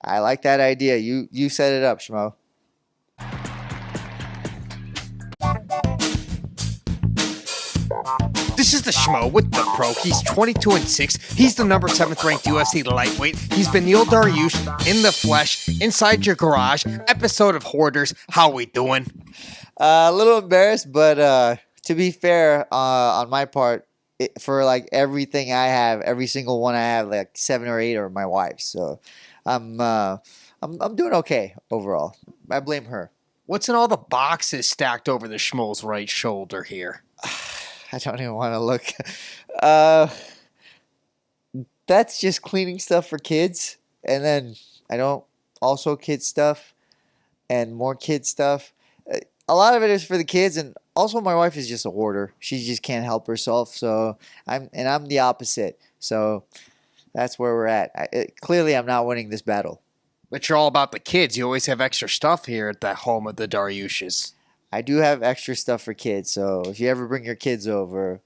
I like that idea. You set it up, Schmo. This is the Schmo with the Pro. He's 22-6. He's the number 7th ranked UFC lightweight. He's Beneil Dariush in the flesh, inside your garage. Episode of Hoarders. How we doing? A little embarrassed, but to be fair, on my part, for like everything I have, every single one I have, like 7 or 8 are my wife's. So I'm doing okay overall. I blame her. What's in all the boxes stacked over the Schmo's right shoulder here? I don't even want to look. That's just cleaning stuff for kids. And then I don't also kids stuff and more kids stuff. A lot of it is for the kids, and also my wife is just a hoarder. She just can't help herself. So I'm the opposite. So that's where we're at. Clearly, I'm not winning this battle. But you're all about the kids. You always have extra stuff here at the home of the Dariushes. I do have extra stuff for kids, so if you ever bring your kids over,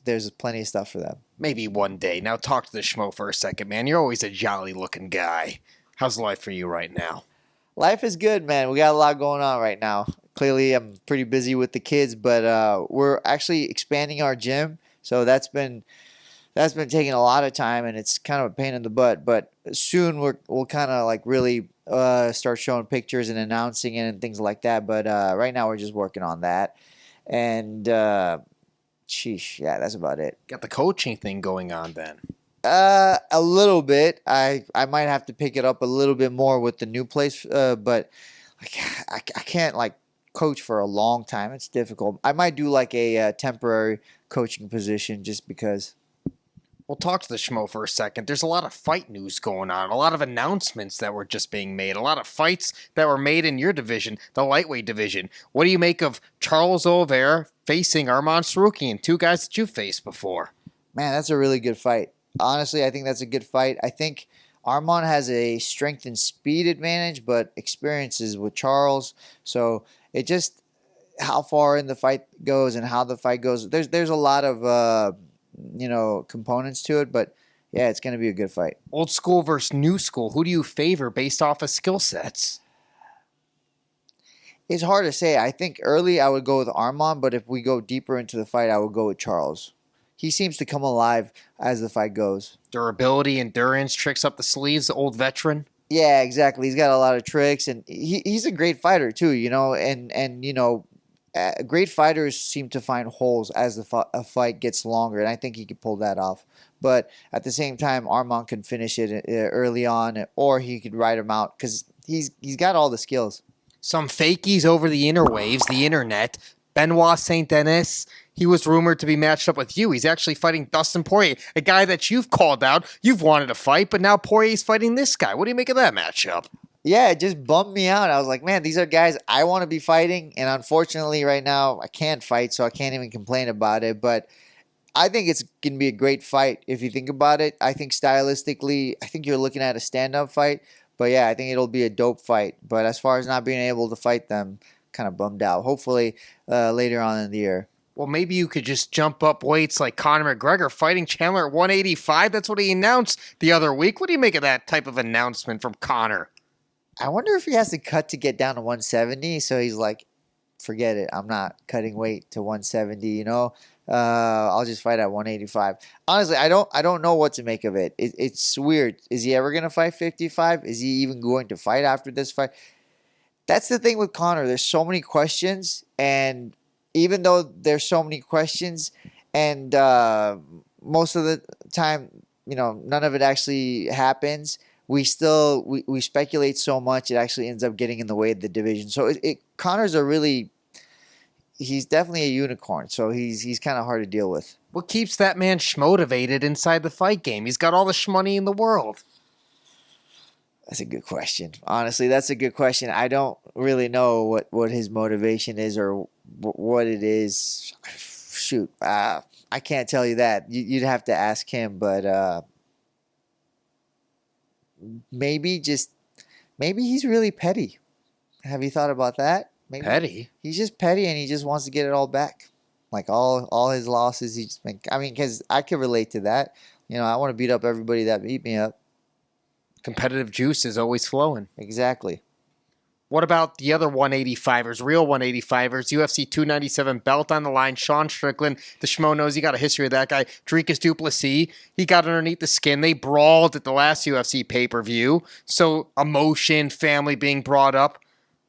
there's plenty of stuff for them. Maybe one day. Now talk to the Schmo for a second, man. You're always a jolly-looking guy. How's life for you right now? Life is good, man. We got a lot going on right now. Clearly, I'm pretty busy with the kids, but we're actually expanding our gym, so that's been taking a lot of time, and it's kind of a pain in the butt. But soon we'll kind of like really start showing pictures and announcing it and things like that. But right now we're just working on that. And sheesh, yeah, that's about it. Got the coaching thing going on then. A little bit. I might have to pick it up a little bit more with the new place, but I can't like coach for a long time. It's difficult. I might do like a temporary coaching position just because. We'll talk to the Schmo for a second. There's a lot of fight news going on, a lot of announcements that were just being made, a lot of fights that were made in your division, the lightweight division. What do you make of Charles Oliveira facing Arman Tsarukyan, 2 guys that you've faced before? Man, that's a really good fight. Honestly, I think that's a good fight. I think Arman has a strength and speed advantage, but experiences with Charles. So it just how far in the fight goes and how the fight goes. There's a lot of components to it, but yeah, it's going to be a good fight. Old school versus new school. Who do you favor based off of skill sets? It's hard to say. I think early I would go with Arman, but if we go deeper into the fight, I would go with Charles. He seems to come alive as the fight goes. Durability, endurance, tricks up the sleeves, the old veteran. Yeah, exactly. He's got a lot of tricks, and he's a great fighter too, great fighters seem to find holes as a fight gets longer, and I think he could pull that off. But at the same time, Arman can finish it early on, or he could ride him out because he's got all the skills. Some fakies over the interwaves, the internet. Benoit Saint-Denis, he was rumored to be matched up with you. He's actually fighting Dustin Poirier, a guy that you've called out. You've wanted to fight, but now Poirier's fighting this guy. What do you make of that matchup? Yeah, it just bummed me out. I was like, man, these are guys I want to be fighting. And unfortunately, right now, I can't fight, so I can't even complain about it. But I think it's going to be a great fight if you think about it. I think stylistically, I think you're looking at a stand-up fight. But yeah, I think it'll be a dope fight. But as far as not being able to fight them, kind of bummed out. Hopefully later on in the year. Well, maybe you could just jump up weights like Conor McGregor fighting Chandler at 185. That's what he announced the other week. What do you make of that type of announcement from Conor? I wonder if he has to cut to get down to 170. So he's like, forget it. I'm not cutting weight to 170, I'll just fight at 185. Honestly, I don't know what to make of it. It's weird. Is he ever going to fight 55? Is he even going to fight after this fight? That's the thing with Conor. There's so many questions, and even though there's so many questions, and most of the time, none of it actually happens, we speculate so much, it actually ends up getting in the way of the division. So Conor's he's definitely a unicorn, so he's kind of hard to deal with. What keeps that man schmotivated inside the fight game? He's got all the shmoney in the world. That's a good question. Honestly, that's a good question. I don't really know what his motivation is or what it is. Shoot, I can't tell you that. You'd have to ask him, but maybe he's really petty. Have you thought about that? Maybe petty? He's just petty and he just wants to get it all back. Like all his losses, because I could relate to that. I want to beat up everybody that beat me up. Competitive juice is always flowing. Exactly. What about the other 185ers, real 185ers, UFC 297 belt on the line, Sean Strickland, the Schmo knows you got a history of that guy, Dricus Plessis, he got underneath the skin. They brawled at the last UFC pay-per-view, so emotion, family being brought up.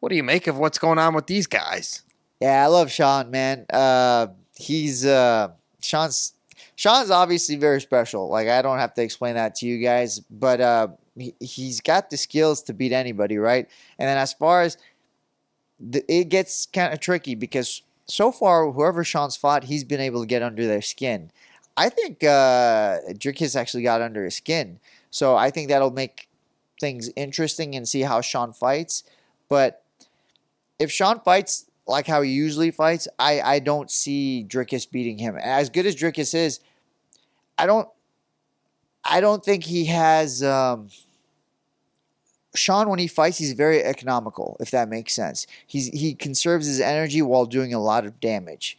What do you make of what's going on with these guys? Yeah, I love Sean, man. Sean's obviously very special. Like, I don't have to explain that to you guys, but he's got the skills to beat anybody, right? And then as far as it gets kind of tricky because so far, whoever Sean's fought, he's been able to get under their skin. I think Dricus actually got under his skin, so I think that'll make things interesting and see how Sean fights. But if Sean fights like how he usually fights, I don't see Dricus beating him. As good as Dricus is, I don't think he has. Sean, when he fights, he's very economical, if that makes sense. He conserves his energy while doing a lot of damage.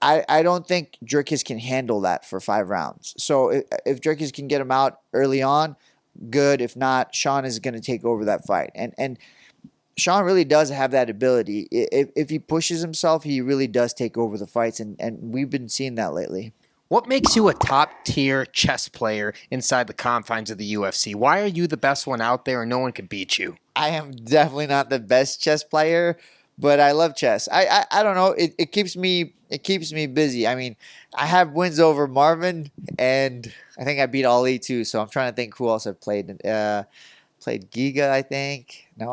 I don't think Dricus can handle that for 5 rounds. So if Dricus can get him out early on, good. If not, Sean is going to take over that fight. And Sean really does have that ability. If he pushes himself, he really does take over the fights, and we've been seeing that lately. What makes you a top-tier chess player inside the confines of the UFC? Why are you the best one out there and no one can beat you? I am definitely not the best chess player, but I love chess. I don't know. It keeps me busy. I mean, I have wins over Marvin, and I think I beat Ali too. So I'm trying to think who else I've played. Played Giga, I think. No,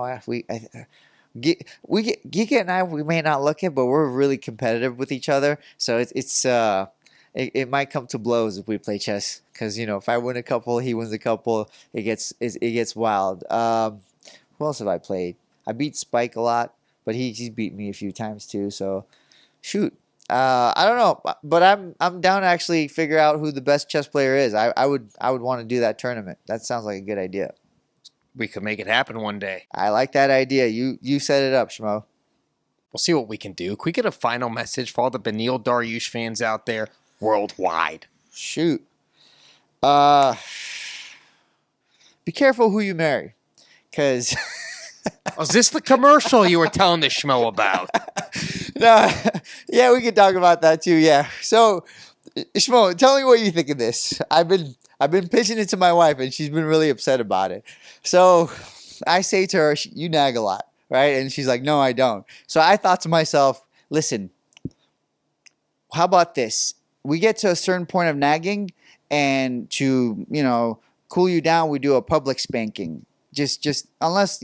Giga and I, we may not look it, but we're really competitive with each other. So it might come to blows if we play chess, because if I win a couple, he wins a couple. It gets wild. Who else have I played? I beat Spike a lot, but he's beat me a few times too. So shoot, I don't know, but I'm down to actually figure out who the best chess player is. I would want to do that tournament. That sounds like a good idea. We could make it happen one day. I like that idea. You set it up, Schmo. We'll see what we can do. Can we get a final message for all the Beneil Dariush fans out there worldwide? Shoot. Be careful who you marry, because. Is this the commercial you were telling the Schmo about? No, yeah, we could talk about that too. Yeah. So, Schmo, tell me what you think of this. I've been pitching it to my wife, and she's been really upset about it. So I say to her, you nag a lot, right? And she's like, no, I don't. So I thought to myself, listen, how about this? We get to a certain point of nagging, and to, cool you down, we do a public spanking. Just unless,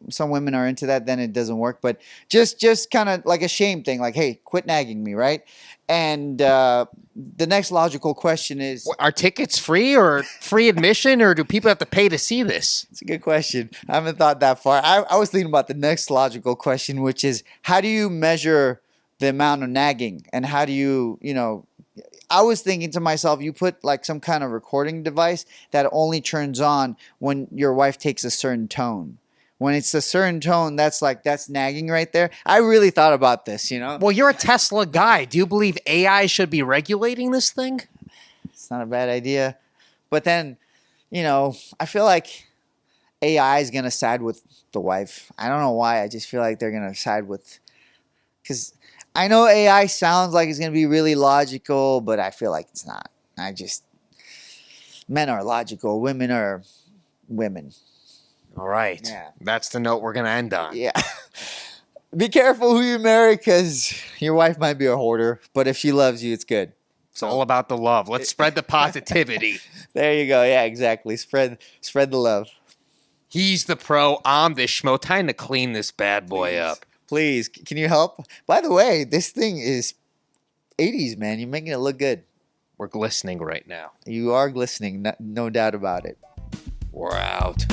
some women are into that, then it doesn't work. But just kind of like a shame thing, like, hey, quit nagging me, right? And the next logical question is, are tickets free or free admission, or do people have to pay to see this? It's a good question. I haven't thought that far. I was thinking about the next logical question, which is, how do you measure the amount of nagging? And how do you, I was thinking to myself, you put like some kind of recording device that only turns on when your wife takes a certain tone. When it's a certain tone, that's nagging right there. I really thought about this, Well, you're a Tesla guy. Do you believe AI should be regulating this thing? It's not a bad idea. But then, I feel like AI is going to side with the wife. I don't know why. I just feel like they're going to side with, because I know AI sounds like it's going to be really logical, but I feel like it's not. Men are logical. Women are women. All right. Yeah. That's the note we're going to end on. Yeah. Be careful who you marry, because your wife might be a hoarder, but if she loves you, it's good. It's all about the love. Let's spread the positivity. There you go. Yeah, exactly. Spread the love. He's the pro. I'm the Schmo. Time to clean this bad boy up. Please, can you help? By the way, this thing is 80s, man. You're making it look good. We're glistening right now. You are glistening, no doubt about it. We're out.